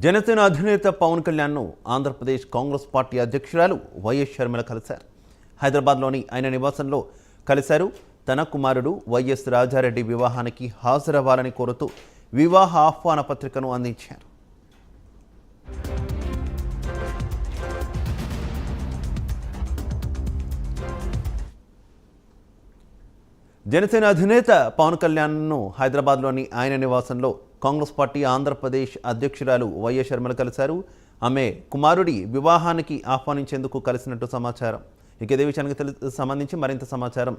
జనసేన అధినేత పవన్ కళ్యాణ్ను ఆంధ్రప్రదేశ్ కాంగ్రెస్ పార్టీ అధ్యక్షురాలు వైఎస్ షర్మిల కలిశారు. హైదరాబాద్లోని ఆయన నివాసంలో కలిశారు. తన కుమారుడు వైఎస్ రాజారెడ్డి వివాహానికి హాజరవ్వాలని కోరుతూ వివాహ ఆహ్వాన పత్రికను అందించారు. జనసేన అధినేత పవన్ కళ్యాణ్ను హైదరాబాద్లోని ఆయన నివాసంలో కాంగ్రెస్ పార్టీ ఆంధ్రప్రదేశ్ అధ్యక్షురాలు వైఎస్ షర్మిల కలిశారు. ఆమె కుమారుడి వివాహానికి ఆహ్వానించేందుకు కలిసినట్టు సమాచారం. ఇక ఇదే విషయానికి సంబంధించి మరింత సమాచారం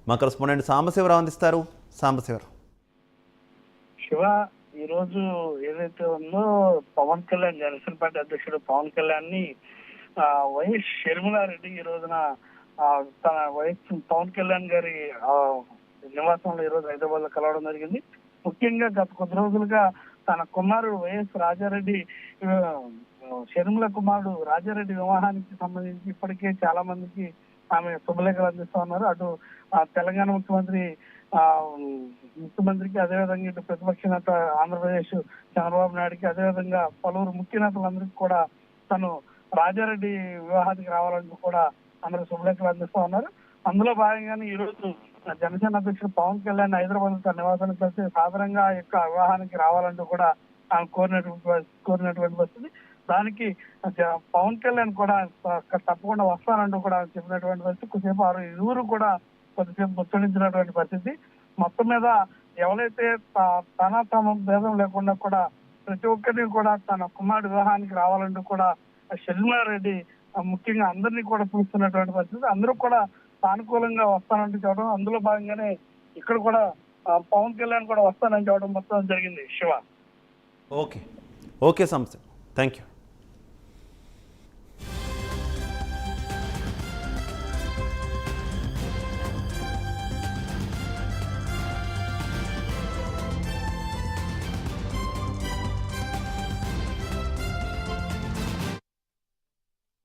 మా కరెస్పాండెంట్ సాంబశివరావు అందిస్తారు. సాంబశివరావు. శివ, ఈరోజు ఏదైతే ఉందో పవన్ కళ్యాణ్, జనసేన పార్టీ అధ్యక్షుడు పవన్ కళ్యాణ్ ని వైఎస్ షర్మిలారెడ్డి ఈ రోజున తన వైఎస్ పవన్ కళ్యాణ్ గారి నివాసంలో ఈ రోజు హైదరాబాద్ లో కలవడం జరిగింది. ముఖ్యంగా గత కొద్ది రోజులుగా తన కుమారుడు వైఎస్ రాజారెడ్డి, షర్మిల కుమారుడు రాజారెడ్డి వివాహానికి సంబంధించి ఇప్పటికే చాలా మందికి ఆమె శుభలేఖలు అందిస్తూ ఉన్నారు. అటు తెలంగాణ ముఖ్యమంత్రికి అదేవిధంగా ఇటు ప్రతిపక్ష నేత ఆంధ్రప్రదేశ్ చంద్రబాబు నాయుడుకి, అదేవిధంగా పలువురు ముఖ్య నేతలందరికీ కూడా తను రాజారెడ్డి వివాహానికి రావాలంటూ కూడా అందరూ శుభలేఖలు అందిస్తూ ఉన్నారు. అందులో భాగంగానే ఈ రోజు జనసేన అధ్యక్షుడు పవన్ కళ్యాణ్ హైదరాబాద్ తన నివాసానికి కలిసి సాధారణంగా యొక్క వివాహానికి రావాలంటూ కూడా ఆమె కోరినటువంటి పరిస్థితి. దానికి పవన్ కళ్యాణ్ కూడా తప్పకుండా వస్తానంటూ కూడా చెప్పినటువంటి పరిస్థితి. కొద్దిసేపు ఇరువురు కూడా కొద్దిసేపు ముచ్చరించినటువంటి పరిస్థితి. మొత్తం మీద ఎవరైతే తమ భేదం లేకుండా కూడా ప్రతి ఒక్కరిని కూడా తన కుమారుడు వివాహానికి రావాలంటూ కూడా షర్మిలారెడ్డి ముఖ్యంగా అందరినీ కూడా చూస్తున్నటువంటి పరిస్థితి. అందరూ కూడా సానుకూలంగా వస్తానంటూ చెప్పడం, అందులో భాగంగానే ఇక్కడ కూడా పవన్ కళ్యాణ్ కూడా వస్తానని చెప్పడం మొత్తం జరిగింది. శివ. ఓకే సంస్థ, థ్యాంక్ యూ.